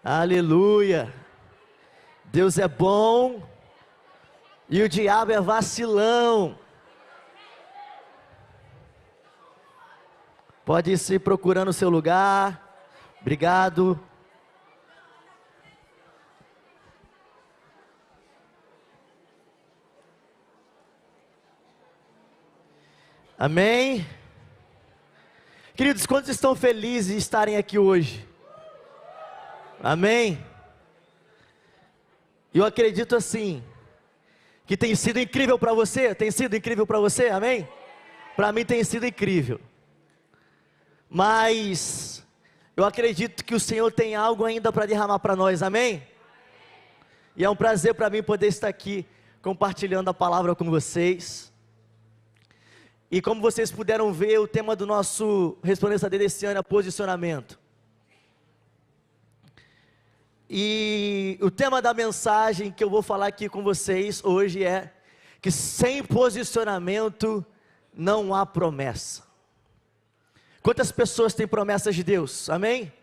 Aleluia. Deus é bom e o diabo é vacilão. Pode ir se procurando o seu lugar. Obrigado. Amém. Queridos, quantos estão felizes de estarem aqui hoje? Amém. Eu acredito assim, que tem sido incrível para você. Tem sido incrível para você? Amém? Para mim tem sido incrível. Mas eu acredito que o Senhor tem algo ainda para derramar para nós. Amém? E é um prazer para mim poder estar aqui compartilhando a palavra com vocês. E como vocês puderam ver, o tema do nosso Resplandecendo desse ano é posicionamento. E o tema da mensagem que eu vou falar aqui com vocês hoje é que sem posicionamento não há promessa. Quantas pessoas têm promessas de Deus? Amém?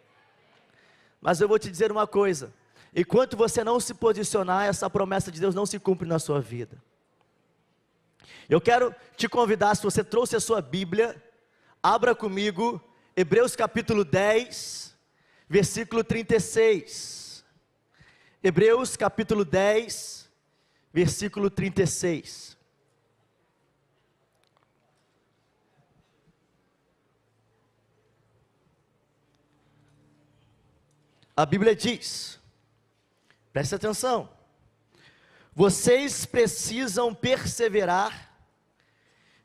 Mas eu vou te dizer uma coisa: enquanto você não se posicionar, essa promessa de Deus não se cumpre na sua vida. Eu quero te convidar, se você trouxe a sua Bíblia, abra comigo Hebreus capítulo 10, versículo 36. Hebreus capítulo 10, versículo 36. A Bíblia diz, preste atenção: vocês precisam perseverar,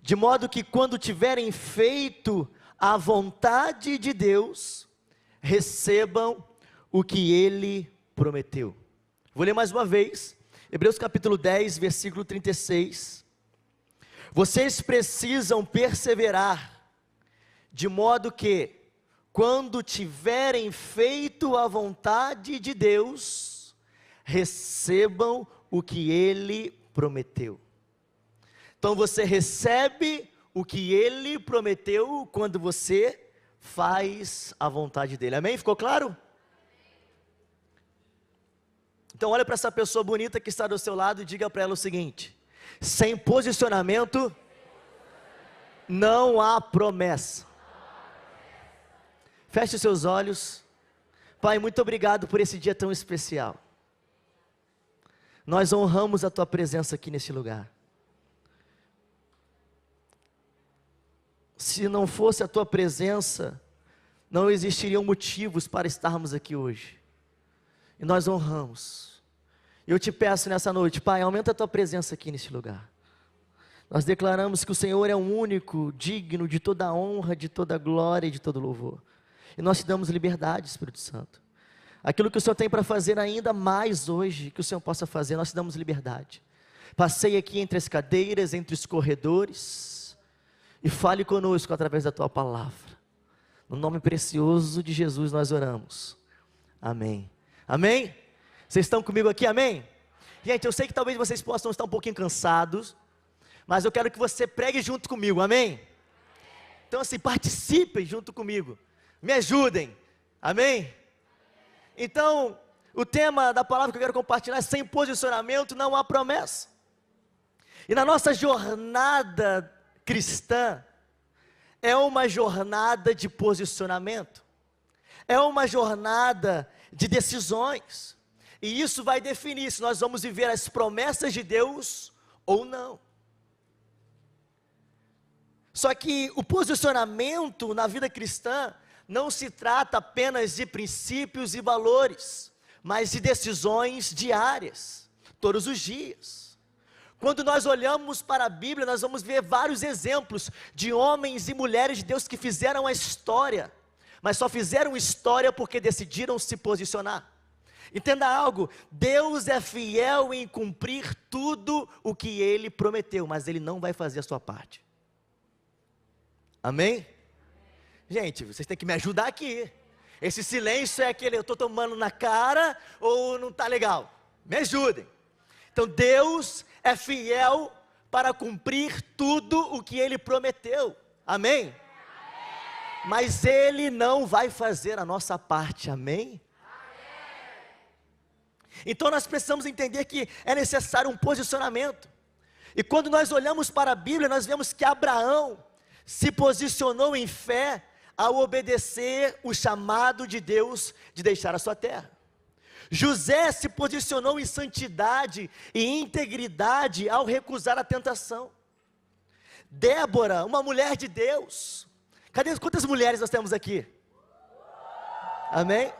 de modo que quando tiverem feito a vontade de Deus, recebam o que Ele prometeu. Vou ler mais uma vez, Hebreus capítulo 10, versículo 36. Vocês precisam perseverar, de modo que, quando tiverem feito a vontade de Deus, recebam o que Ele prometeu. Então você recebe o que Ele prometeu quando você faz a vontade dEle. Amém? Ficou claro? Então olha para essa pessoa bonita que está do seu lado e diga para ela o seguinte: sem posicionamento não há promessa. Feche os seus olhos. Pai, muito obrigado por esse dia tão especial. Nós honramos a Tua presença aqui nesse lugar. Se não fosse a Tua presença, não existiriam motivos para estarmos aqui hoje. E nós honramos. Eu te peço nessa noite, Pai, aumenta a Tua presença aqui nesse lugar. Nós declaramos que o Senhor é o único, digno de toda a honra, de toda a glória e de todo louvor. E nós te damos liberdade, Espírito Santo. Aquilo que o Senhor tem para fazer ainda mais hoje, que o Senhor possa fazer, nós te damos liberdade. Passeie aqui entre as cadeiras, entre os corredores, e fale conosco através da Tua palavra. No nome precioso de Jesus nós oramos. Amém. Amém? Vocês estão comigo aqui? Amém? Gente, eu sei que talvez vocês possam estar um pouquinho cansados, mas eu quero que você pregue junto comigo. Amém? Então assim, participem junto comigo. Me ajudem. Amém? Então, o tema da palavra que eu quero compartilhar é: sem posicionamento não há promessa. E na nossa jornada cristã, é uma jornada de posicionamento, é uma jornada de decisões, e isso vai definir se nós vamos viver as promessas de Deus ou não. Só que o posicionamento na vida cristã não se trata apenas de princípios e valores, mas de decisões diárias, todos os dias. Quando nós olhamos para a Bíblia, nós vamos ver vários exemplos de homens e mulheres de Deus que fizeram a história, mas só fizeram história porque decidiram se posicionar. Entenda algo: Deus é fiel em cumprir tudo o que Ele prometeu, mas Ele não vai fazer a sua parte. Amém? Gente, vocês têm que me ajudar aqui. Esse silêncio é aquele: eu estou tomando na cara ou não está legal? Me ajudem. Então Deus é fiel para cumprir tudo o que Ele prometeu. Amém? Mas Ele não vai fazer a nossa parte. Amém? Então nós precisamos entender que é necessário um posicionamento. E quando nós olhamos para a Bíblia, nós vemos que Abraão se posicionou em fé ao obedecer o chamado de Deus de deixar a sua terra. José se posicionou em santidade e integridade ao recusar a tentação. Débora, uma mulher de Deus. Quantas mulheres nós temos aqui? Amém?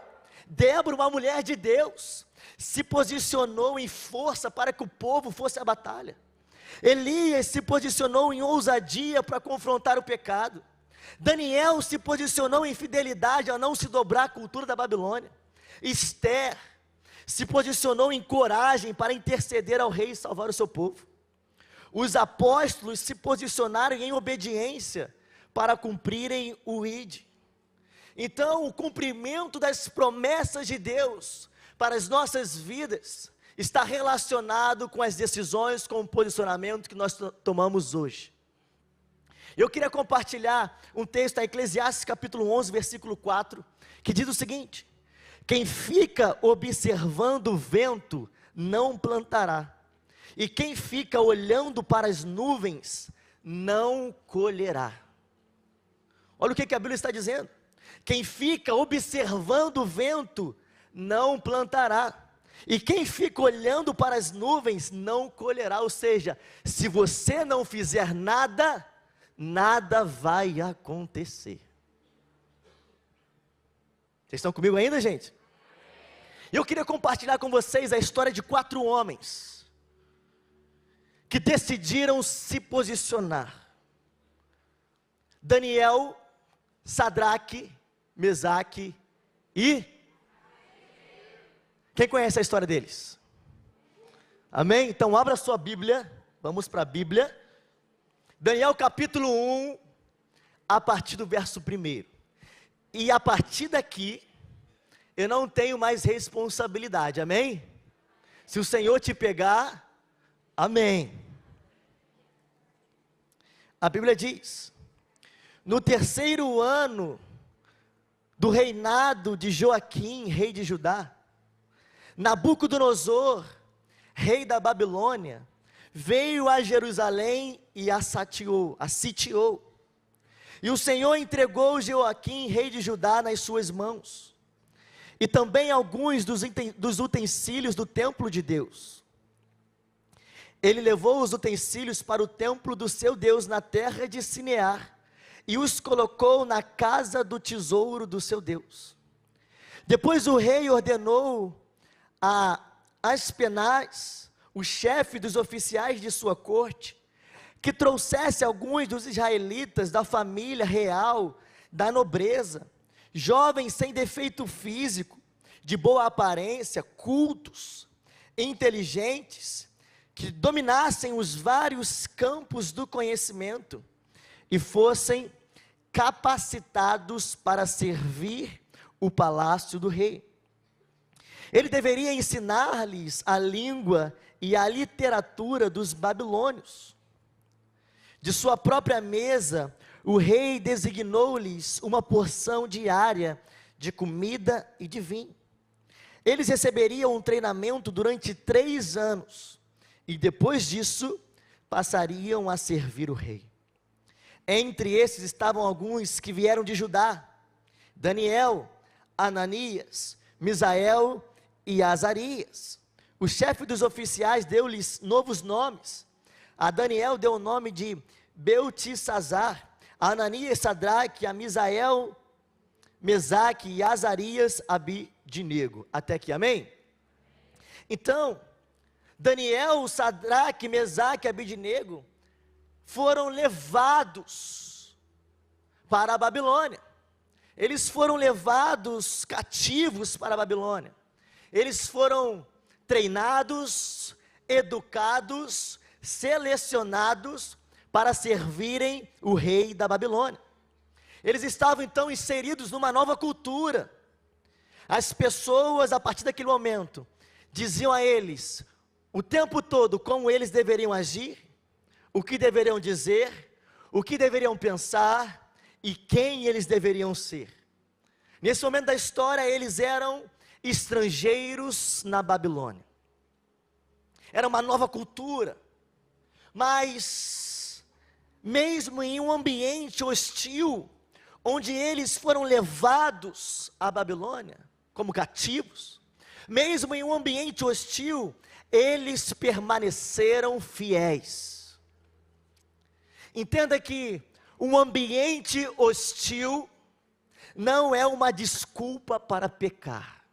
Débora, uma mulher de Deus, se posicionou em força para que o povo fosse à batalha. Elias se posicionou em ousadia para confrontar o pecado. Daniel se posicionou em fidelidade a não se dobrar à cultura da Babilônia. Esther se posicionou em coragem para interceder ao rei e salvar o seu povo. Os apóstolos se posicionaram em obediência para cumprirem o ID. Então, o cumprimento das promessas de Deus para as nossas vidas está relacionado com as decisões, com o posicionamento que nós tomamos hoje. Eu queria compartilhar um texto, Eclesiastes capítulo 11, versículo 4, que diz o seguinte: quem fica observando o vento não plantará, e quem fica olhando para as nuvens não colherá. Olha o que a Bíblia está dizendo: quem fica observando o vento não plantará, e quem fica olhando para as nuvens não colherá. Ou seja, se você não fizer nada, nada vai acontecer. Vocês estão comigo ainda, gente? Eu queria compartilhar com vocês a história de 4 homens que decidiram se posicionar: Daniel, Sadraque, Mesaque e... Quem conhece a história deles? Amém? Então abra sua Bíblia, vamos para a Bíblia. Daniel capítulo 1, a partir do verso 1. E a partir daqui, eu não tenho mais responsabilidade, amém? Se o Senhor te pegar, amém. A Bíblia diz: no 3º ano do reinado de Joaquim, rei de Judá, Nabucodonosor, rei da Babilônia, veio a Jerusalém e a sitiou. E o Senhor entregou Joaquim, rei de Judá, nas suas mãos, e também alguns dos utensílios do templo de Deus. Ele levou os utensílios para o templo do seu Deus na terra de Sinear, e os colocou na casa do tesouro do seu Deus. Depois o rei ordenou a Aspenaz, o chefe dos oficiais de sua corte, que trouxesse alguns dos israelitas da família real, da nobreza, jovens sem defeito físico, de boa aparência, cultos, inteligentes, que dominassem os vários campos do conhecimento e fossem capacitados para servir o palácio do rei. Ele deveria ensinar-lhes a língua e a literatura dos babilônios. De sua própria mesa, o rei designou-lhes uma porção diária de comida e de vinho. Eles receberiam um treinamento durante 3 anos, e depois disso, passariam a servir o rei. Entre esses estavam alguns que vieram de Judá: Daniel, Ananias, Misael e Azarias. O chefe dos oficiais deu-lhes novos nomes. A Daniel deu o nome de Beltesazar, a Ananias, Sadraque, a Misael, Mesaque e Azarias, Abidinego. Até aqui, amém? Então, Daniel, Sadraque, Mesaque e Abidinego foram levados para a Babilônia. Eles foram levados cativos para a Babilônia. Eles foram treinados, educados, selecionados para servirem o rei da Babilônia. Eles estavam então inseridos numa nova cultura. As pessoas, a partir daquele momento, diziam a eles o tempo todo como eles deveriam agir, o que deveriam dizer, o que deveriam pensar e quem eles deveriam ser. Nesse momento da história, eles eram estrangeiros na Babilônia. Era uma nova cultura, mas mesmo em um ambiente hostil, onde eles foram levados à Babilônia como cativos, mesmo em um ambiente hostil, eles permaneceram fiéis. Entenda que um ambiente hostil não é uma desculpa para pecar.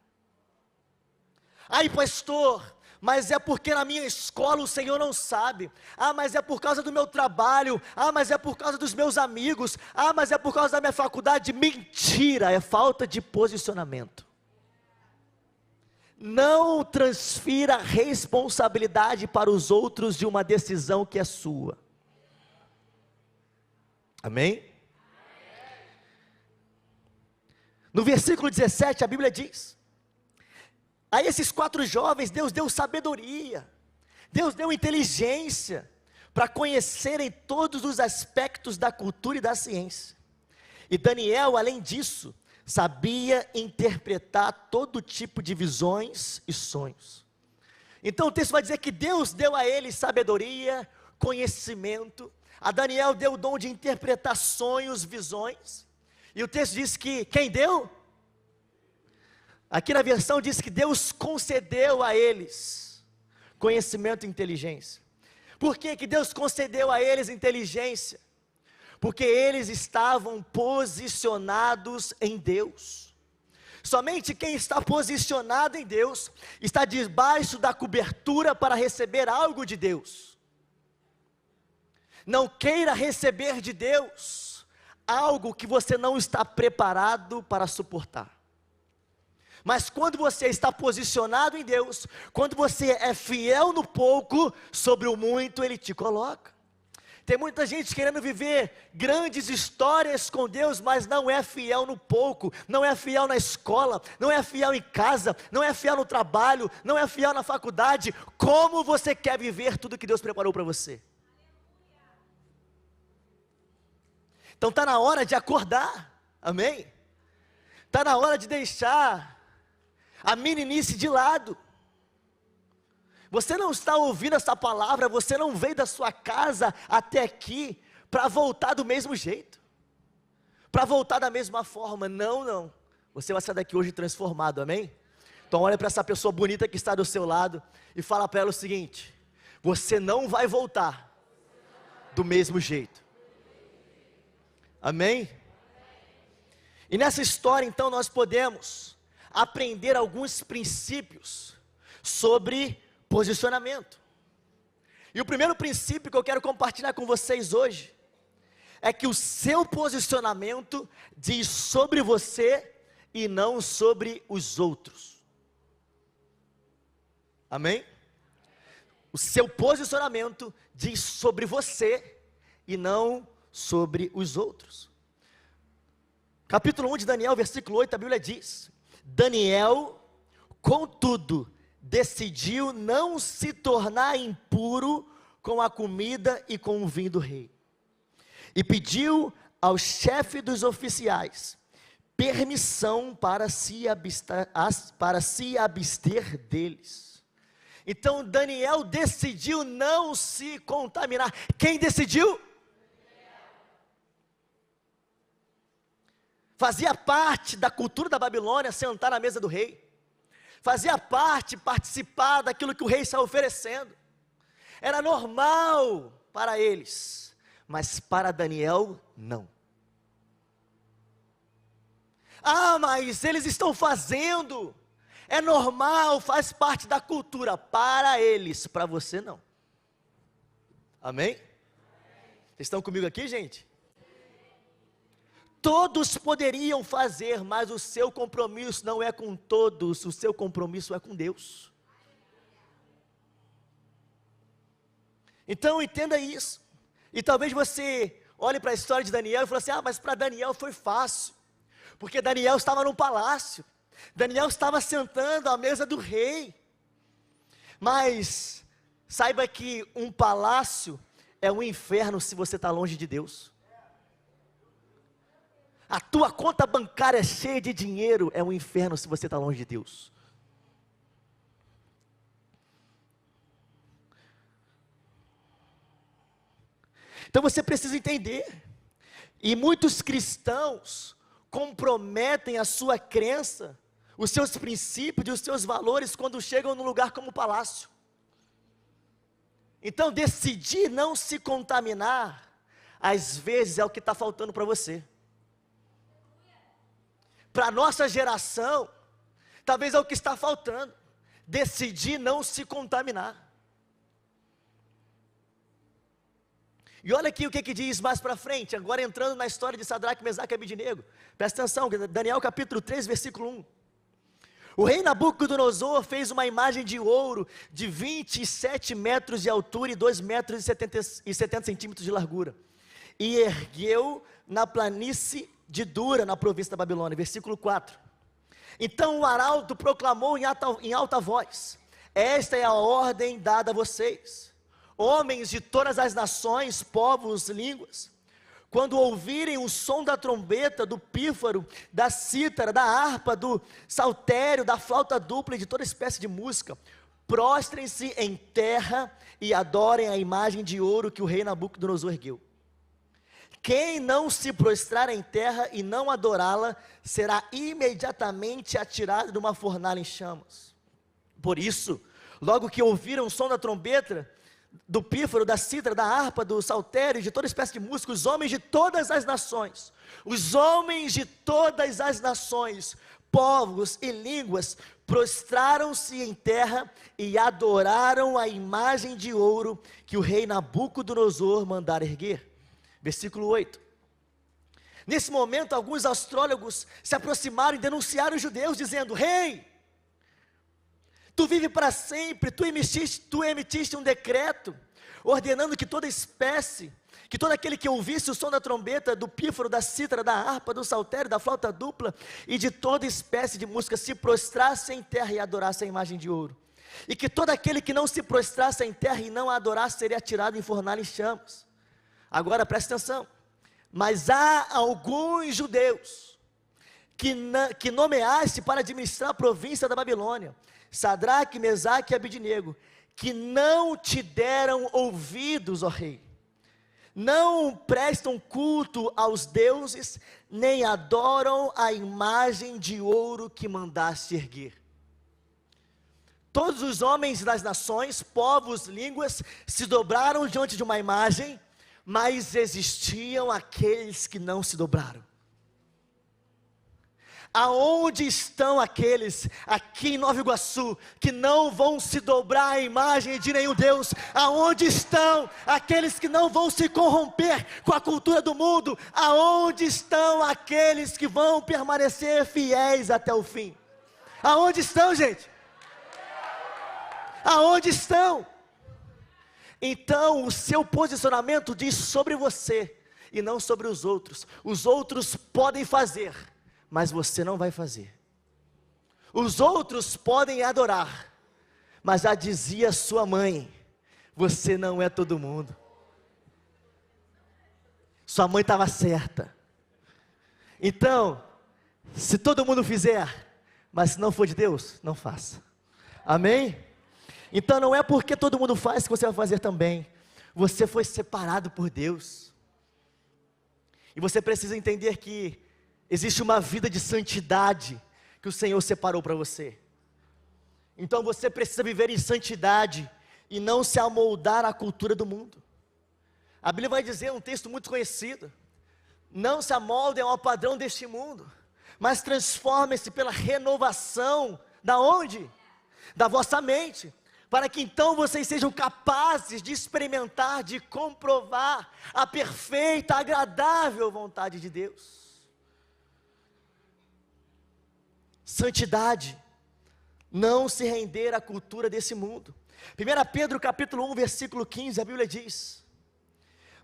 Ai, pastor, mas é porque na minha escola o Senhor não sabe. Ah, mas é por causa do meu trabalho. Ah, mas é por causa dos meus amigos. Ah, mas é por causa da minha faculdade. Mentira, é falta de posicionamento. Não transfira responsabilidade para os outros de uma decisão que é sua. Amém? No versículo 17 a Bíblia diz: a esses 4 jovens Deus deu sabedoria, Deus deu inteligência, para conhecerem todos os aspectos da cultura e da ciência. E Daniel, além disso, sabia interpretar todo tipo de visões e sonhos. Então o texto vai dizer que Deus deu a eles sabedoria, conhecimento. A Daniel deu o dom de interpretar sonhos, visões. E o texto diz que, quem deu? Aqui na versão diz que Deus concedeu a eles conhecimento e inteligência. Por que Deus concedeu a eles inteligência? Porque eles estavam posicionados em Deus. Somente quem está posicionado em Deus, está debaixo da cobertura para receber algo de Deus. Não queira receber de Deus algo que você não está preparado para suportar. Mas quando você está posicionado em Deus, quando você é fiel no pouco, sobre o muito Ele te coloca. Tem muita gente querendo viver grandes histórias com Deus, mas não é fiel no pouco, não é fiel na escola, não é fiel em casa, não é fiel no trabalho, não é fiel na faculdade. Como você quer viver tudo que Deus preparou para você? Então está na hora de acordar, amém? Está na hora de deixar a meninice de lado. Você não está ouvindo essa palavra, você não veio da sua casa até aqui para voltar do mesmo jeito, para voltar da mesma forma. Não, você vai sair daqui hoje transformado, amém? Então olha para essa pessoa bonita que está do seu lado e fala para ela o seguinte: você não vai voltar do mesmo jeito. Amém? E nessa história então nós podemos aprender alguns princípios sobre posicionamento. E o primeiro princípio que eu quero compartilhar com vocês hoje é que o seu posicionamento diz sobre você e não sobre os outros. Amém? O seu posicionamento diz sobre você e não sobre os outros. Capítulo 1 de Daniel, versículo 8, a Bíblia diz: Daniel, contudo, decidiu não se tornar impuro com a comida e com o vinho do rei, e pediu ao chefe dos oficiais permissão para se abster deles. Então Daniel decidiu não se contaminar. Quem decidiu? Fazia parte da cultura da Babilônia sentar na mesa do rei. Fazia parte, participar daquilo que o rei está oferecendo. Era normal para eles, mas para Daniel, não. Ah, mas eles estão fazendo, é normal, faz parte da cultura. Para eles, para você não. Amém? Vocês estão comigo aqui, gente? Todos poderiam fazer, mas o seu compromisso não é com todos, o seu compromisso é com Deus. Então entenda isso. E talvez você olhe para a história de Daniel e fale assim: ah, mas para Daniel foi fácil, porque Daniel estava no palácio, Daniel estava sentando à mesa do rei. Mas saiba que um palácio é um inferno se você está longe de Deus. A tua conta bancária cheia de dinheiro é um inferno se você está longe de Deus. Então você precisa entender, e muitos cristãos comprometem a sua crença, os seus princípios e os seus valores quando chegam num lugar como o palácio. Então decidir não se contaminar, às vezes é o que está faltando para você. Para a nossa geração, talvez é o que está faltando, decidir não se contaminar. E olha aqui o que diz mais para frente, agora entrando na história de Sadraque, Mesaque e Abednego. Presta atenção, Daniel capítulo 3, versículo 1. O rei Nabucodonosor fez uma imagem de ouro de 27 metros de altura e 2 metros e 70 centímetros de largura, e ergueu na planície de Dura, na província da Babilônia. Versículo 4. Então o arauto proclamou em alta voz: esta é a ordem dada a vocês, homens de todas as nações, povos, línguas, quando ouvirem o som da trombeta, do pífaro, da cítara, da harpa, do saltério, da flauta dupla e de toda espécie de música, prostrem-se em terra e adorem a imagem de ouro que o rei Nabucodonosor ergueu. Quem não se prostrar em terra e não adorá-la, será imediatamente atirado de uma fornalha em chamas. Por isso, logo que ouviram o som da trombeta, do pífaro, da cítara, da harpa, do saltério, de toda espécie de música, os homens de todas as nações, povos e línguas, prostraram-se em terra e adoraram a imagem de ouro que o rei Nabucodonosor mandara erguer. Versículo 8. Nesse momento, alguns astrólogos se aproximaram e denunciaram os judeus, dizendo: rei, tu vive para sempre, tu emitiste um decreto, ordenando que toda espécie, que todo aquele que ouvisse o som da trombeta, do pífaro, da cítara, da harpa, do saltério, da flauta dupla, e de toda espécie de música, se prostrasse em terra e adorasse a imagem de ouro, e que todo aquele que não se prostrasse em terra e não a adorasse, seria atirado em fornalha em chamas. Agora presta atenção, mas há alguns judeus, que nomeaste para administrar a província da Babilônia, Sadraque, Mesaque e Abednego, que não te deram ouvidos, ó rei, não prestam culto aos deuses, nem adoram a imagem de ouro que mandaste erguer. Todos os homens das nações, povos, línguas, se dobraram diante de uma imagem, mas existiam aqueles que não se dobraram. Aonde estão aqueles aqui em Nova Iguaçu que não vão se dobrar à imagem de nenhum Deus? Aonde estão aqueles que não vão se corromper com a cultura do mundo? Aonde estão aqueles que vão permanecer fiéis até o fim? Aonde estão, gente? Aonde estão? Então o seu posicionamento diz sobre você e não sobre os outros. Os outros podem fazer, mas você não vai fazer. Os outros podem adorar, mas já dizia sua mãe: você não é todo mundo. Sua mãe estava certa. Então, se todo mundo fizer, mas se não for de Deus, não faça. Amém? Então não é porque todo mundo faz que você vai fazer também. Você foi separado por Deus. E você precisa entender que existe uma vida de santidade que o Senhor separou para você. Então você precisa viver em santidade e não se amoldar à cultura do mundo. A Bíblia vai dizer, um texto muito conhecido: não se amoldem ao padrão deste mundo, mas transformem-se pela renovação, da onde? Da vossa mente, para que então vocês sejam capazes de experimentar, de comprovar a perfeita, agradável vontade de Deus. Santidade, não se render à cultura desse mundo. 1 Pedro capítulo 1, versículo 15, a Bíblia diz: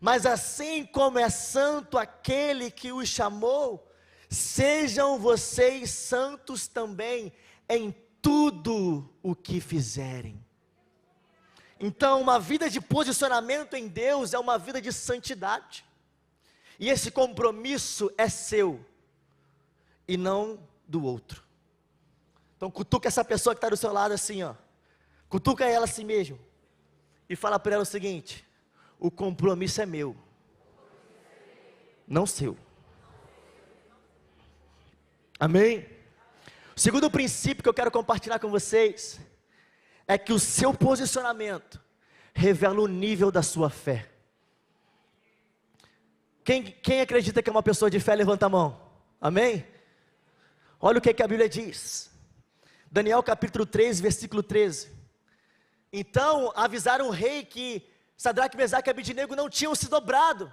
mas assim como é santo aquele que os chamou, sejam vocês santos também em tudo o que fizerem. Então uma vida de posicionamento em Deus é uma vida de santidade, e esse compromisso é seu e não do outro. Então cutuca essa pessoa que está do seu lado assim, ó. Cutuca ela assim mesmo e fala para ela o seguinte: o compromisso é meu, não seu. Amém? O segundo princípio que eu quero compartilhar com vocês é que o seu posicionamento revela o nível da sua fé. Quem acredita que é uma pessoa de fé, levanta a mão. Amém? Olha o que a Bíblia diz. Daniel capítulo 3, versículo 13. Então avisaram o rei que Sadraque, Mesaque e Abednego não tinham se dobrado.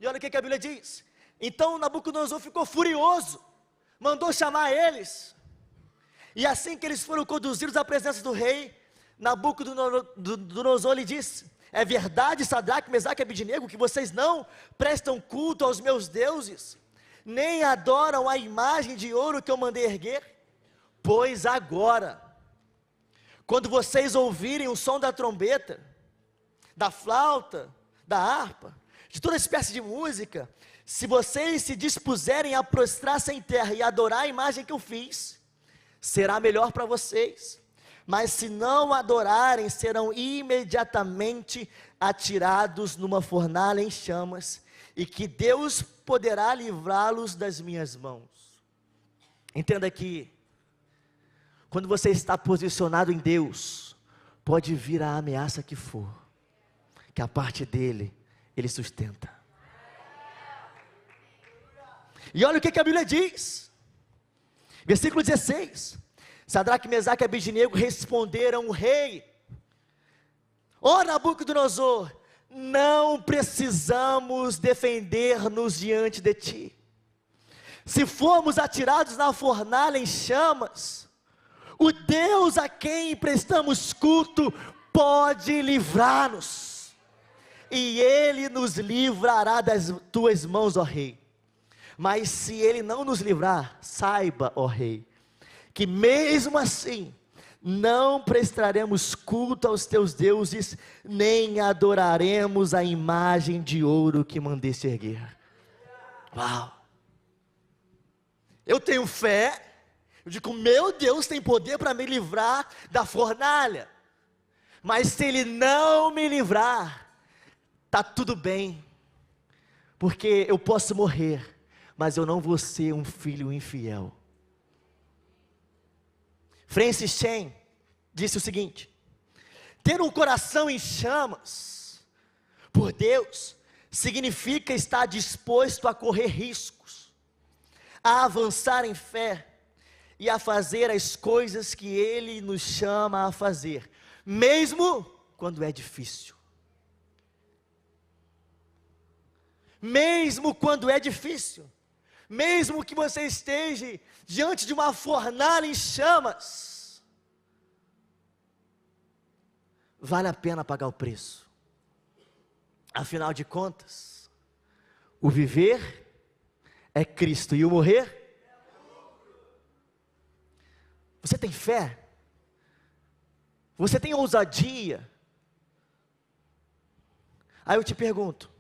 E olha o que a Bíblia diz. Então Nabucodonosor ficou furioso, mandou chamar eles. E assim que eles foram conduzidos à presença do rei, Nabucodonosor lhe disse: é verdade, Sadraque, Mesaque e Abednego, que vocês não prestam culto aos meus deuses, nem adoram a imagem de ouro que eu mandei erguer? Pois agora, quando vocês ouvirem o som da trombeta, da flauta, da harpa, de toda espécie de música, se vocês se dispuserem a prostrar-se em terra e adorar a imagem que eu fiz, será melhor para vocês. Mas se não adorarem, serão imediatamente atirados numa fornalha em chamas, e que Deus poderá livrá-los das minhas mãos. Entenda que, quando você está posicionado em Deus, pode vir a ameaça que for, que a parte dele, ele sustenta. E olha o que a Bíblia diz, versículo 16, Sadraque, Mesaque e Abednego responderam o rei: ó Nabucodonosor, não precisamos defender-nos diante de ti. Se formos atirados na fornalha em chamas, o Deus a quem prestamos culto pode livrar-nos, e Ele nos livrará das tuas mãos, ó rei. Mas se Ele não nos livrar, saiba, ó rei, que mesmo assim, não prestaremos culto aos teus deuses, nem adoraremos a imagem de ouro que mandeste erguer. Uau! Eu tenho fé, eu digo, meu Deus tem poder para me livrar da fornalha, mas se Ele não me livrar, está tudo bem, porque eu posso morrer, mas eu não vou ser um filho infiel. Francis Chan disse o seguinte: ter um coração em chamas por Deus significa estar disposto a correr riscos, a avançar em fé e a fazer as coisas que Ele nos chama a fazer, mesmo quando é difícil. Mesmo quando é difícil, mesmo que você esteja diante de uma fornalha em chamas, vale a pena pagar o preço. Afinal de contas, o viver é Cristo e o morrer. Você tem fé? Você tem ousadia? Aí eu te pergunto,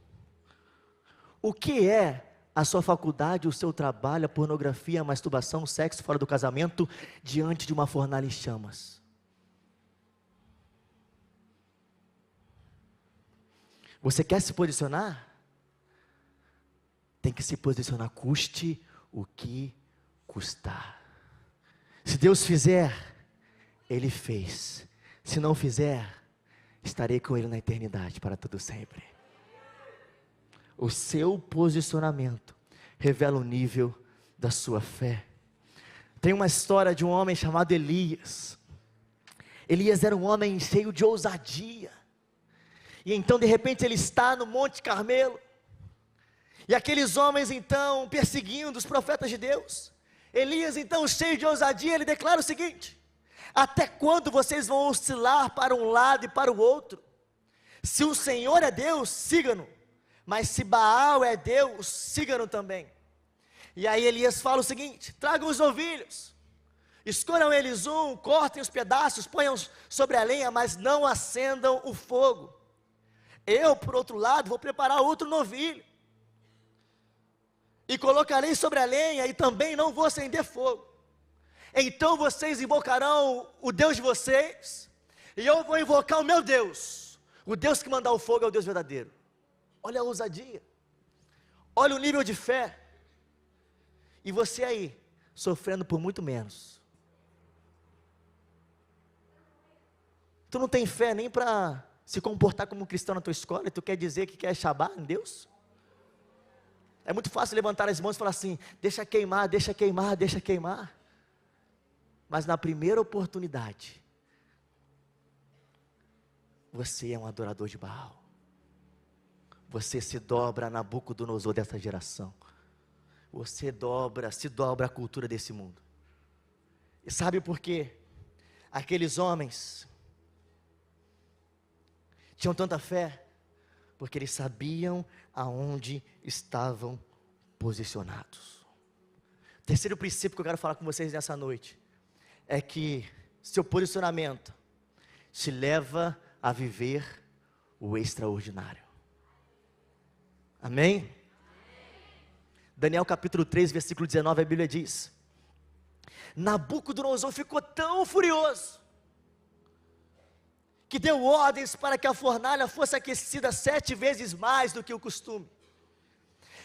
o que é a sua faculdade, o seu trabalho, a pornografia, a masturbação, o sexo fora do casamento, diante de uma fornalha em chamas? Você quer se posicionar? Tem que se posicionar, custe o que custar. Se Deus fizer, Ele fez. Se não fizer, estarei com Ele na eternidade, para todo sempre. O seu posicionamento revela o nível da sua fé. Tem uma história de um homem chamado Elias. Elias era um homem cheio de ousadia. E então de repente ele está no Monte Carmelo. E aqueles homens então perseguindo os profetas de Deus. Elias então cheio de ousadia, ele declara o seguinte: até quando vocês vão oscilar para um lado e para o outro? Se o Senhor é Deus, siga-no. Mas se Baal é Deus, siga-no também. E aí Elias fala o seguinte: tragam os novilhos, escolham eles um, cortem os pedaços, ponham sobre a lenha, mas não acendam o fogo. Eu, por outro lado, vou preparar outro novilho, e colocarei sobre a lenha, e também não vou acender fogo. Então vocês invocarão o Deus de vocês, e eu vou invocar o meu Deus. O Deus que mandar o fogo é o Deus verdadeiro. Olha a ousadia, Olha o nível de fé. E você aí, sofrendo por muito menos. Tu não tem fé nem para se comportar como um cristão na tua escola, e tu quer dizer que quer Shabá em Deus? É muito fácil levantar as mãos e falar assim, deixa queimar, deixa queimar, deixa queimar. Mas na primeira oportunidade, você é um adorador de Baal. Você se dobra a Nabucodonosor dessa geração. Você se dobra a cultura desse mundo. E sabe por quê? Aqueles homens tinham tanta fé, porque eles sabiam aonde estavam posicionados. O terceiro princípio que eu quero falar com vocês nessa noite, é que seu posicionamento te leva a viver o extraordinário. Amém? Daniel capítulo 3, versículo 19, a Bíblia diz: Nabucodonosor ficou tão furioso, que deu ordens para que a fornalha fosse aquecida 7 vezes mais do que o costume,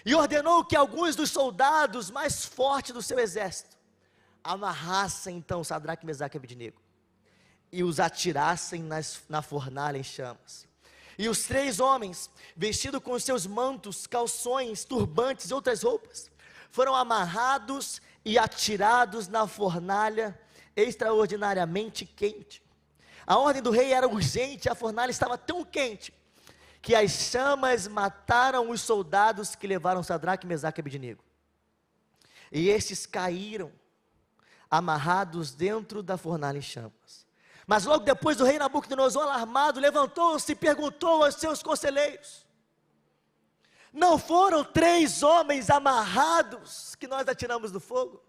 e ordenou que alguns dos soldados mais fortes do seu exército amarrassem então Sadraque, Mesaque e Abednego, e os atirassem na fornalha em chamas. E os 3 homens, vestidos com seus mantos, calções, turbantes e outras roupas, foram amarrados e atirados na fornalha extraordinariamente quente. A ordem do rei era urgente, a fornalha estava tão quente, que as chamas mataram os soldados que levaram Sadraque, Mesaque e Abednego. E estes caíram, amarrados dentro da fornalha em chamas. Mas logo depois o rei Nabucodonosor, alarmado, levantou-se e perguntou aos seus conselheiros: não foram 3 homens amarrados que nós atiramos do fogo?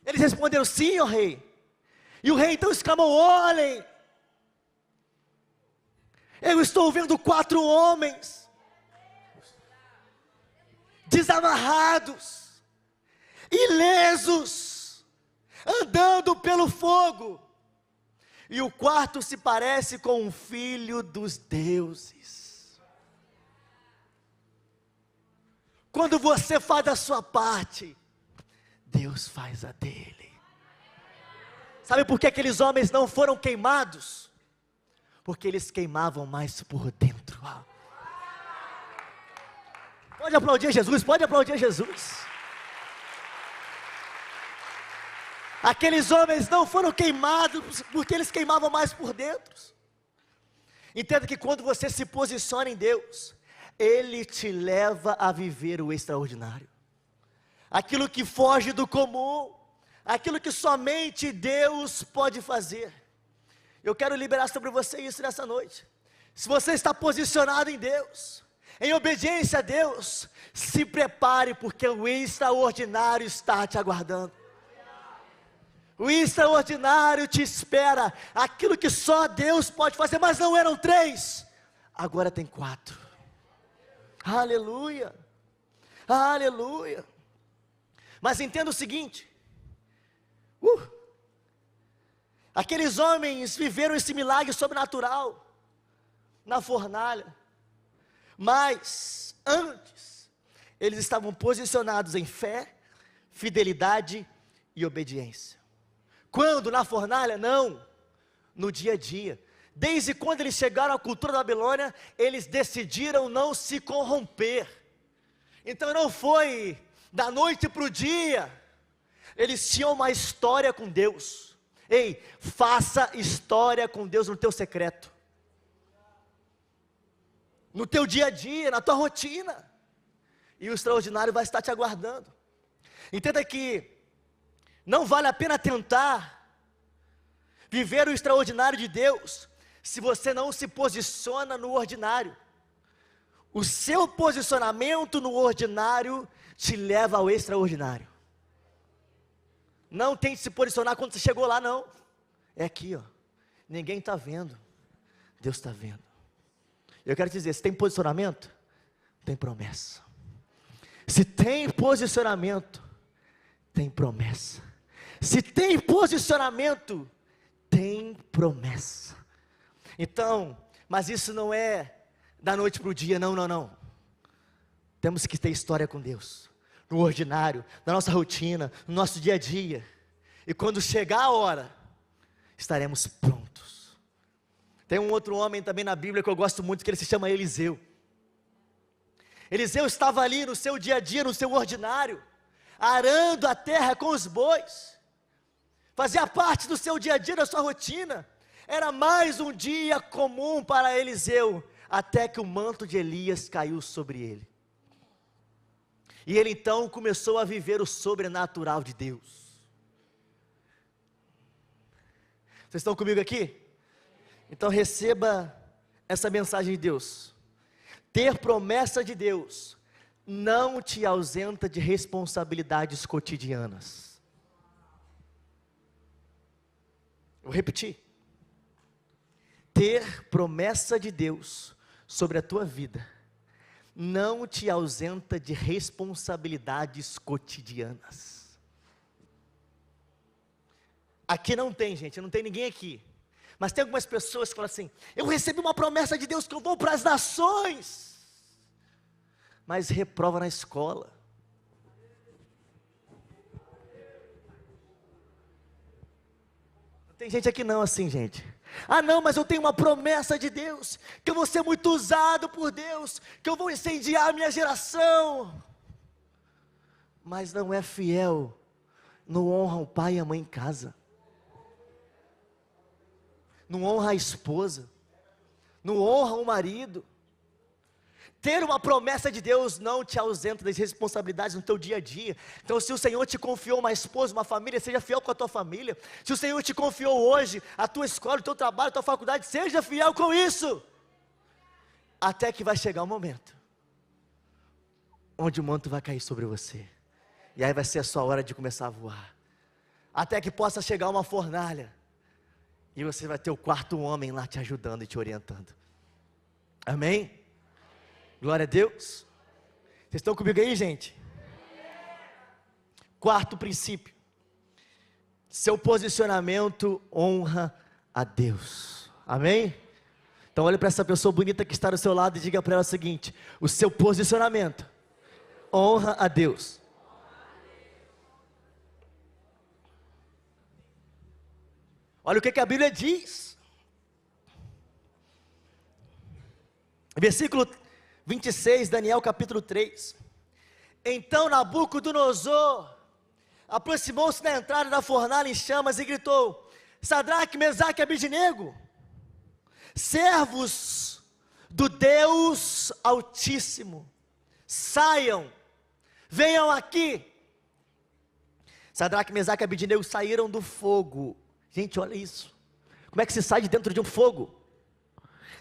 Eles responderam: sim, ó rei. E o rei então exclamou: olhem, eu estou vendo 4 homens desamarrados, ilesos, andando pelo fogo, e o quarto se parece com um filho dos deuses. Quando você faz a sua parte, Deus faz a dele. Sabe por que aqueles homens não foram queimados? Porque eles queimavam mais por dentro. Pode aplaudir Jesus, pode aplaudir Jesus. Aqueles homens não foram queimados porque eles queimavam mais por dentro. Entenda que quando você se posiciona em Deus, Ele te leva a viver o extraordinário. Aquilo que foge do comum, aquilo que somente Deus pode fazer. Eu quero liberar sobre você isso nessa noite. Se você está posicionado em Deus, em obediência a Deus, se prepare, porque o extraordinário está te aguardando. O extraordinário te espera. Aquilo que só Deus pode fazer, mas não eram 3, agora tem 4. Aleluia, aleluia. Mas entenda o seguinte: aqueles homens viveram esse milagre sobrenatural na fornalha, mas antes eles estavam posicionados em fé, fidelidade e obediência. Quando? Na fornalha? Não, no dia a dia. Desde quando eles chegaram à cultura da Babilônia, eles decidiram não se corromper. Então não foi da noite para o dia. Eles tinham uma história com Deus. Ei, faça história com Deus no teu secreto, no teu dia a dia, na tua rotina, e o extraordinário vai estar te aguardando. Entenda que não vale a pena tentar viver o extraordinário de Deus, se você não se posiciona no ordinário. O seu posicionamento no ordinário te leva ao extraordinário. Não tente se posicionar quando você chegou lá, não. É aqui, ó. Ninguém está vendo, Deus está vendo. Eu quero te dizer, se tem posicionamento, tem promessa. Se tem posicionamento, tem promessa. Se tem posicionamento, tem promessa. Então, mas isso não é da noite para o dia, não, não, não. Temos que ter história com Deus, no ordinário, na nossa rotina, no nosso dia a dia. E quando chegar a hora, estaremos prontos. Tem um outro homem também na Bíblia que eu gosto muito, que ele se chama Eliseu. Eliseu estava ali no seu dia a dia, no seu ordinário, arando a terra com os bois. Fazia parte do seu dia a dia, da sua rotina. Era mais um dia comum para Eliseu, até que o manto de Elias caiu sobre ele. E ele então começou a viver o sobrenatural de Deus. Vocês estão comigo aqui? Então receba essa mensagem de Deus. Ter promessa de Deus não te ausenta de responsabilidades cotidianas. Vou repetir. Ter promessa de Deus sobre a tua vida não te ausenta de responsabilidades cotidianas. Aqui não tem, gente, não tem ninguém aqui. Mas tem algumas pessoas que falam assim: eu recebi uma promessa de Deus que eu vou para as nações, mas reprova na escola. Tem gente aqui não assim, gente. Ah não, mas eu tenho uma promessa de Deus, que eu vou ser muito usado por Deus, que eu vou incendiar a minha geração. Mas não é fiel, não honra o pai e a mãe em casa, não honra a esposa, não honra o marido. Ter uma promessa de Deus não te ausenta das responsabilidades no teu dia a dia. Então se o Senhor te confiou uma esposa, uma família, seja fiel com a tua família. Se o Senhor te confiou hoje a tua escola, o teu trabalho, a tua faculdade, seja fiel com isso. Até que vai chegar um momento onde o manto vai cair sobre você. E aí vai ser a sua hora de começar a voar. Até que possa chegar uma fornalha. E você vai ter o quarto homem lá te ajudando e te orientando. Amém? Glória a Deus. Vocês estão comigo aí, gente? Quarto princípio: seu posicionamento honra a Deus. Amém? Então olhe para essa pessoa bonita que está do seu lado e diga para ela o seguinte: o seu posicionamento honra a Deus. Olha o que a Bíblia diz. Versículo 26, Daniel capítulo 3. Então Nabucodonosor aproximou-se da entrada da fornalha em chamas e gritou: Sadraque, Mesaque e Abidnego, servos do Deus Altíssimo, saiam, venham aqui. Sadraque, Mesaque e Abidnego saíram do fogo. Gente, olha isso. Como é que se sai de dentro de um fogo?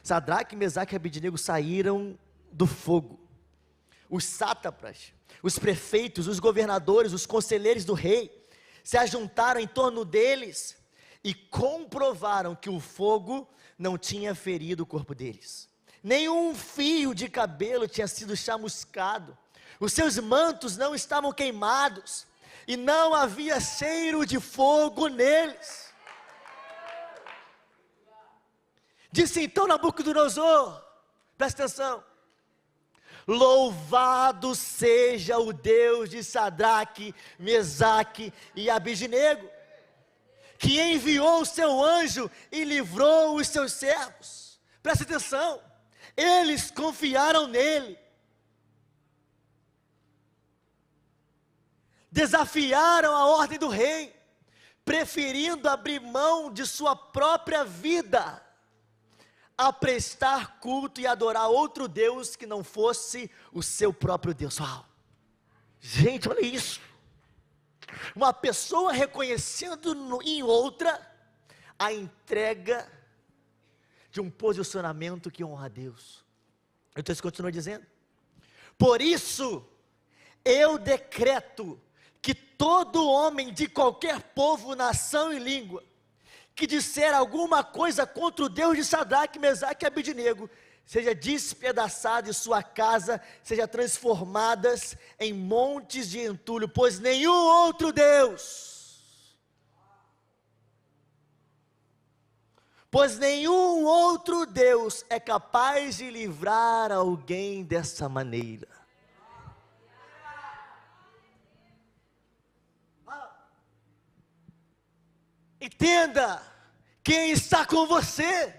Sadraque, Mesaque e Abidnego saíram do fogo. Os sátrapas, os prefeitos, os governadores, os conselheiros do rei se ajuntaram em torno deles e comprovaram que o fogo não tinha ferido o corpo deles. Nenhum fio de cabelo tinha sido chamuscado. Os seus mantos não estavam queimados e não havia cheiro de fogo neles. Disse então Nabucodonosor, presta atenção: louvado seja o Deus de Sadraque, Mesaque e Abidnego, que enviou o seu anjo e livrou os seus servos. Presta atenção, eles confiaram nele, desafiaram a ordem do rei, preferindo abrir mão de sua própria vida a prestar culto e adorar outro Deus que não fosse o seu próprio Deus. Uau! Gente, olha isso. Uma pessoa reconhecendo em outra a entrega de um posicionamento que honra a Deus. O texto continua dizendo: por isso eu decreto que todo homem de qualquer povo, nação e língua que disser alguma coisa contra o Deus de Sadraque, Mesaque e Abidnego, seja despedaçado e sua casa seja transformada em montes de entulho, pois nenhum outro Deus pois nenhum outro Deus é capaz de livrar alguém dessa maneira. Entenda quem está com você.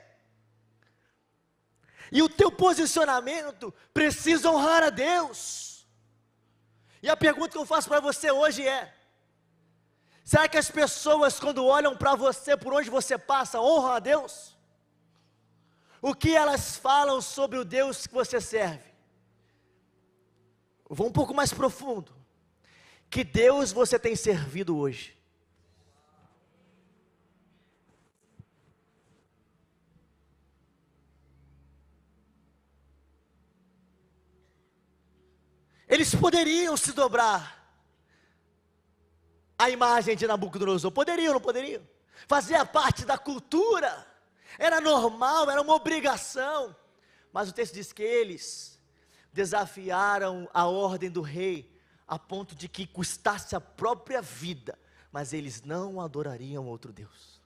E o teu posicionamento precisa honrar a Deus. E a pergunta que eu faço para você hoje é: será que as pessoas, quando olham para você, por onde você passa, honram a Deus? O que elas falam sobre o Deus que você serve? Eu vou um pouco mais profundo. Que Deus você tem servido hoje? Eles poderiam se dobrar à imagem de Nabucodonosor, poderiam, não poderiam? Fazia parte da cultura, era normal, era uma obrigação, mas o texto diz que eles desafiaram a ordem do rei, a ponto de que custasse a própria vida, mas eles não adorariam outro Deus.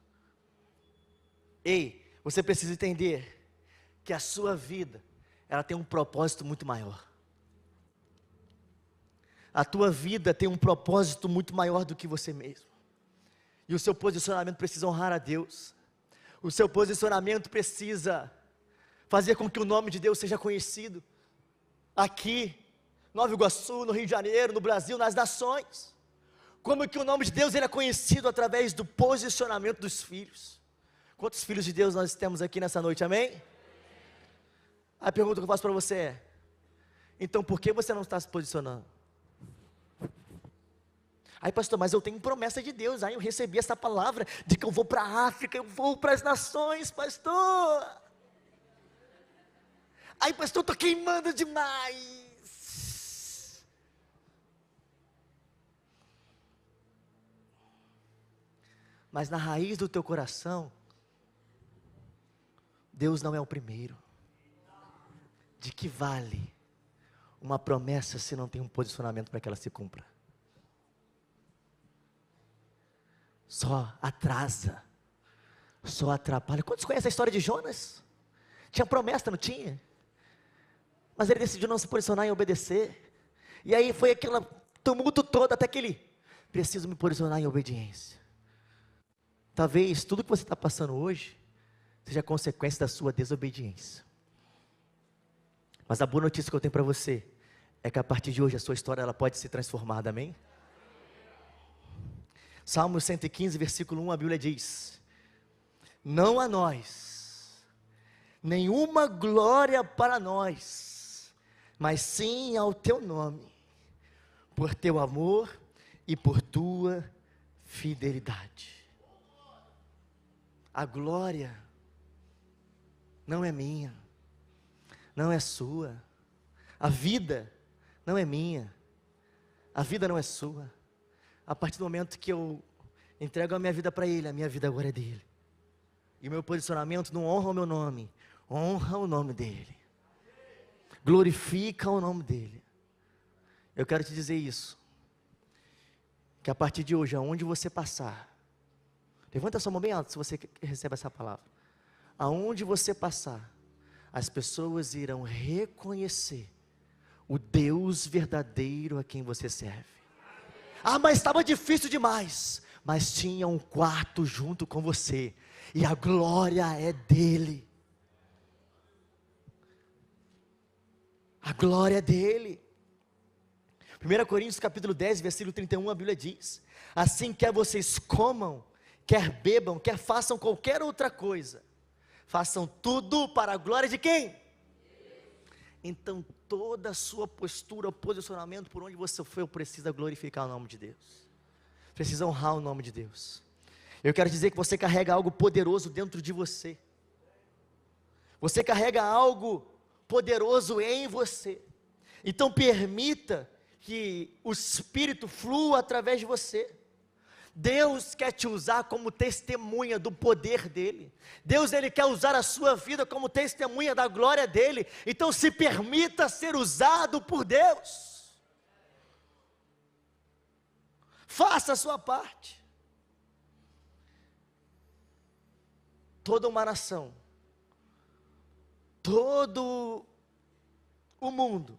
Ei, você precisa entender que a sua vida, ela tem um propósito muito maior. A tua vida tem um propósito muito maior do que você mesmo. E o seu posicionamento precisa honrar a Deus. O seu posicionamento precisa fazer com que o nome de Deus seja conhecido. Aqui, Nova Iguaçu, no Rio de Janeiro, no Brasil, nas nações. Como que o nome de Deus ele é conhecido através do posicionamento dos filhos. Quantos filhos de Deus nós temos aqui nessa noite, amém? A pergunta que eu faço para você é: então por que você não está se posicionando? Aí, pastor, mas eu tenho promessa de Deus, aí eu recebi essa palavra, de que eu vou para a África, eu vou para as nações, pastor. Aí, pastor, eu estou queimando demais. Mas na raiz do teu coração, Deus não é o primeiro. De que vale uma promessa se não tem um posicionamento para que ela se cumpra? Só atrasa, só atrapalha. Quantos conhecem a história de Jonas? Tinha promessa, não tinha? Mas ele decidiu não se posicionar e obedecer. E aí foi aquele tumulto todo, até que ele: preciso me posicionar em obediência. Talvez tudo que você está passando hoje seja consequência da sua desobediência. Mas a boa notícia que eu tenho para você é que a partir de hoje a sua história ela pode ser transformada, amém? Salmo 115, versículo 1, a Bíblia diz: não a nós, nenhuma glória para nós, mas sim ao teu nome, por teu amor e por tua fidelidade. A glória não é minha, não é sua, a vida não é minha, a vida não é sua. A partir do momento que eu entrego a minha vida para Ele, a minha vida agora é dele. E o meu posicionamento não honra o meu nome, honra o nome dEle. Glorifica o nome dEle. Eu quero te dizer isso, que a partir de hoje, aonde você passar, levanta a sua mão bem alta se você recebe essa palavra. Aonde você passar, as pessoas irão reconhecer o Deus verdadeiro a quem você serve. Ah, mas estava difícil demais. Mas tinha um quarto junto com você, e a glória é dele. A glória é dele. 1 Coríntios capítulo 10, versículo 31, a Bíblia diz: assim quer vocês comam, quer bebam, quer façam qualquer outra coisa, façam tudo para a glória de quem? Então toda a sua postura, posicionamento, por onde você for, precisa glorificar o nome de Deus, precisa honrar o nome de Deus. Eu quero dizer que você carrega algo poderoso dentro de você, você carrega algo poderoso em você, então permita que o Espírito flua através de você. Deus quer te usar como testemunha do poder dEle. Deus Ele quer usar a sua vida como testemunha da glória dEle. Então se permita ser usado por Deus. Faça a sua parte. toda uma nação, todo o mundo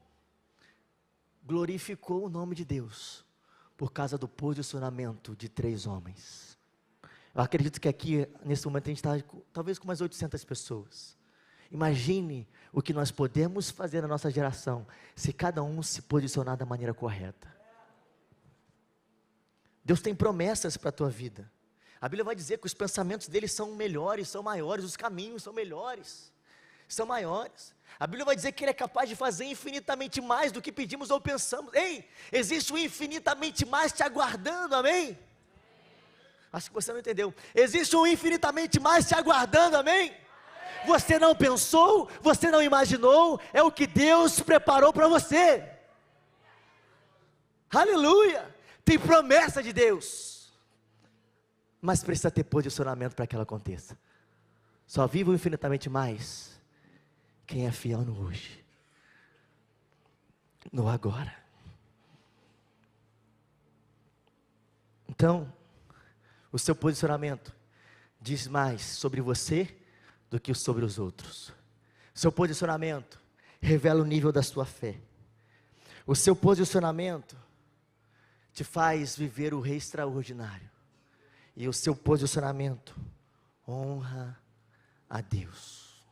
glorificou o nome de Deus por causa do posicionamento de 3 homens. Eu acredito que aqui, nesse momento, a gente está talvez com umas 800 pessoas. Imagine o que nós podemos fazer na nossa geração, se cada um se posicionar da maneira correta. Deus tem promessas para a tua vida. A Bíblia vai dizer que os pensamentos dele são melhores, são maiores, os caminhos são melhores, são maiores. A Bíblia vai dizer que ele é capaz de fazer infinitamente mais do que pedimos ou pensamos. Ei, existe um infinitamente mais te aguardando, amém? Acho que você não entendeu. Existe um infinitamente mais te aguardando, amém? Você não pensou, você não imaginou, é o que Deus preparou para você. Aleluia! Tem promessa de Deus, mas precisa ter posicionamento para que ela aconteça. Só vive o infinitamente mais quem é fiel no hoje, no agora. Então, o seu posicionamento diz mais sobre você do que sobre os outros. Seu posicionamento revela o nível da sua fé. O seu posicionamento te faz viver o rei extraordinário. E o seu posicionamento honra a Deus.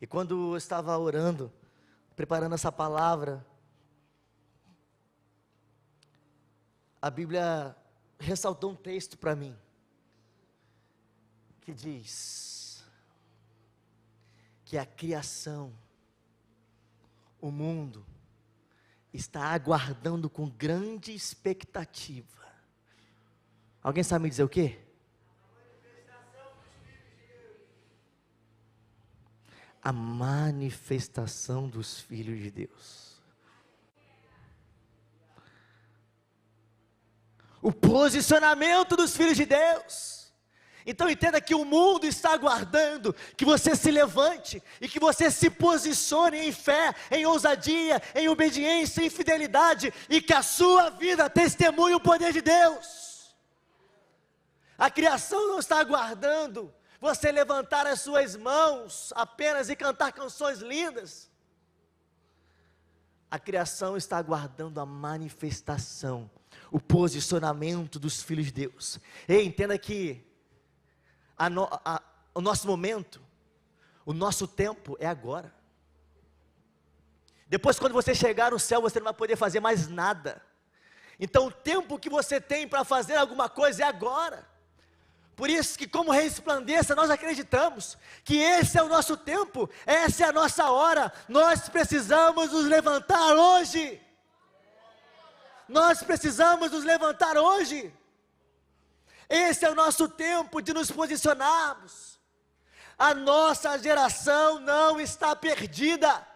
E quando eu estava orando, preparando essa palavra, a Bíblia ressaltou um texto para mim, que diz que a criação, o mundo, está aguardando com grande expectativa. Alguém sabe me dizer o quê? A manifestação dos filhos de Deus. O posicionamento dos filhos de Deus. Então entenda que o mundo está aguardando que você se levante e que você se posicione em fé, em ousadia, em obediência, em fidelidade, e que a sua vida testemunhe o poder de Deus. A criação não está aguardando você levantar as suas mãos apenas e cantar canções lindas. A criação está aguardando a manifestação, o posicionamento dos filhos de Deus. E entenda que o nosso momento, o nosso tempo é agora. Depois, quando você chegar no céu, você não vai poder fazer mais nada. Então o tempo que você tem para fazer alguma coisa é agora. Por isso que, como resplandeça, nós acreditamos que esse é o nosso tempo, essa é a nossa hora. Nós precisamos nos levantar hoje. Nós precisamos nos levantar hoje. Esse é o nosso tempo de nos posicionarmos. A nossa geração não está perdida.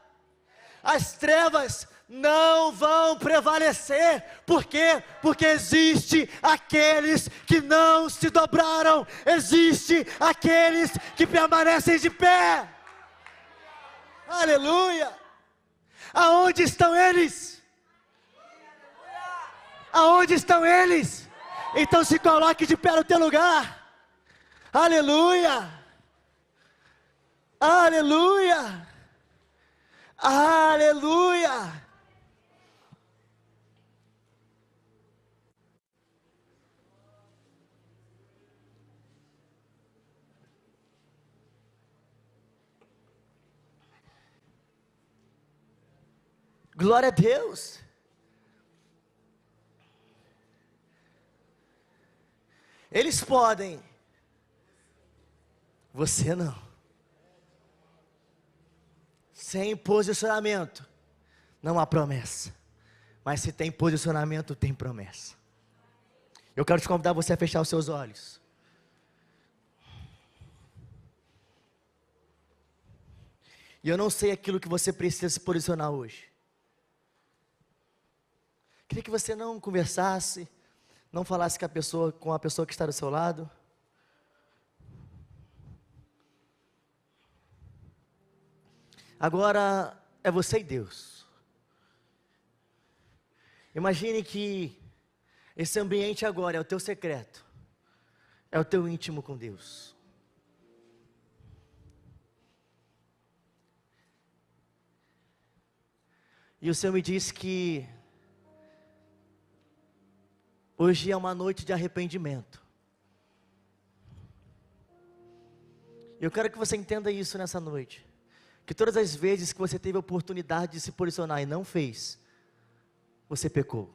As trevas não vão prevalecer. Por quê? Porque existe aqueles que não se dobraram. Existe aqueles que permanecem de pé. Aleluia! Aonde estão eles? Aonde estão eles? Então se coloque de pé no teu lugar. Aleluia! Aleluia! Aleluia! Glória a Deus! Eles podem, você não. Sem posicionamento, não há promessa. Mas se tem posicionamento, tem promessa. Eu quero te convidar você a fechar os seus olhos. E eu não sei aquilo que você precisa se posicionar hoje. Queria que você não conversasse, não falasse com a pessoa que está do seu lado. Agora é você e Deus. Imagine que esse ambiente agora é o teu secreto, é o teu íntimo com Deus. E o Senhor me disse que hoje é uma noite de arrependimento. Eu quero que você entenda isso nessa noite. Que todas as vezes que você teve a oportunidade de se posicionar e não fez, você pecou.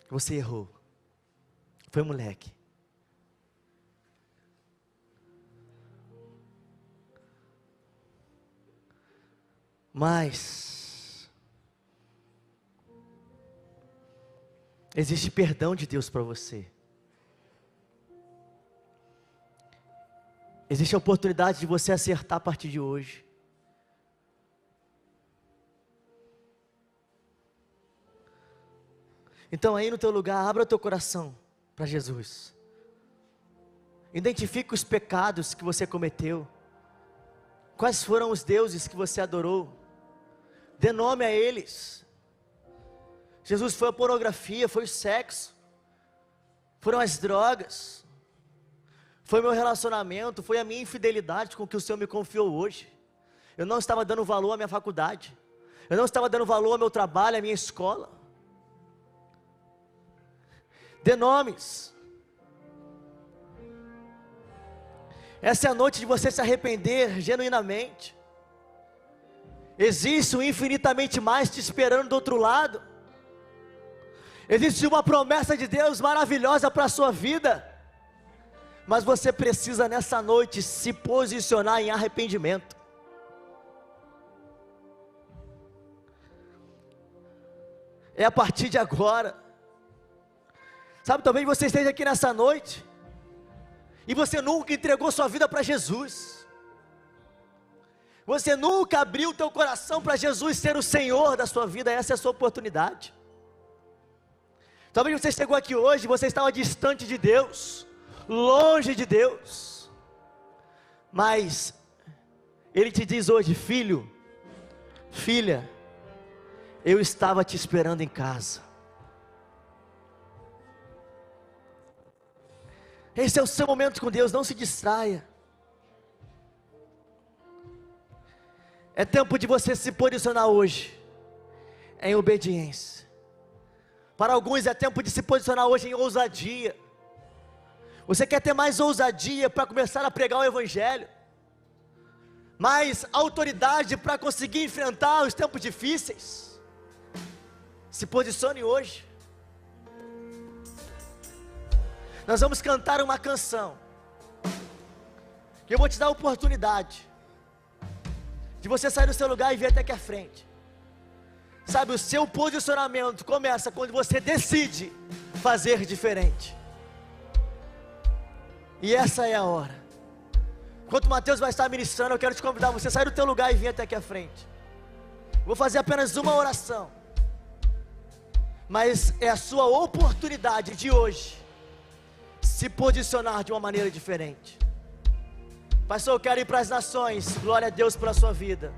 Você errou. Foi moleque. Mas existe perdão de Deus para você. Existe a oportunidade de você acertar a partir de hoje. Então aí no teu lugar, abra o teu coração para Jesus. Identifique os pecados que você cometeu. Quais foram os deuses que você adorou? Dê nome a eles. Jesus, foi a pornografia, foi o sexo, foram as drogas, foi meu relacionamento, foi a minha infidelidade com o que o Senhor me confiou hoje. Eu não estava dando valor à minha faculdade, eu não estava dando valor ao meu trabalho, à minha escola. Dê nomes. Essa é a noite de você se arrepender genuinamente. Existe um infinitamente mais te esperando do outro lado. Existe uma promessa de Deus maravilhosa para a sua vida. Mas você precisa nessa noite se posicionar em arrependimento. É a partir de agora. Sabe, talvez você esteja aqui nessa noite e você nunca entregou sua vida para Jesus. Você nunca abriu o teu coração para Jesus ser o Senhor da sua vida. Essa é a sua oportunidade. Talvez você chegou aqui hoje, você estava distante de Deus, longe de Deus, mas Ele te diz hoje: filho, filha, eu estava te esperando em casa. Esse é o seu momento com Deus, não se distraia. É tempo de você se posicionar hoje em obediência. Para alguns é tempo de se posicionar hoje em ousadia. Você quer ter mais ousadia para começar a pregar o Evangelho? Mais autoridade para conseguir enfrentar os tempos difíceis? Se posicione hoje. Nós vamos cantar uma canção, que eu vou te dar a oportunidade de você sair do seu lugar e vir até aqui à frente. Sabe, o seu posicionamento começa quando você decide fazer diferente. E essa é a hora. Enquanto o Mateus vai estar ministrando, eu quero te convidar a você sair do teu lugar e vir até aqui à frente. Vou fazer apenas uma oração, mas é a sua oportunidade de hoje se posicionar de uma maneira diferente. Pastor, eu quero ir para as nações. Glória a Deus pela sua vida.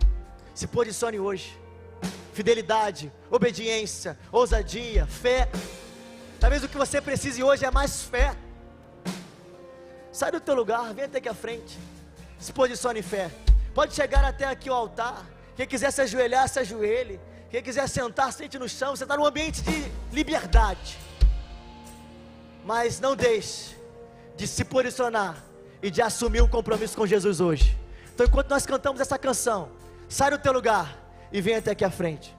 Se posicione hoje. Fidelidade, obediência, ousadia, fé. Talvez o que você precise hoje é mais fé. Sai do teu lugar, vem até aqui à frente. Se posicione em fé. Pode chegar até aqui ao altar. Quem quiser se ajoelhar, se ajoelhe. Quem quiser sentar, sente no chão. Você está num ambiente de liberdade. Mas não deixe de se posicionar e de assumir um compromisso com Jesus hoje. Então enquanto nós cantamos essa canção, sai do teu lugar e vem até aqui à frente.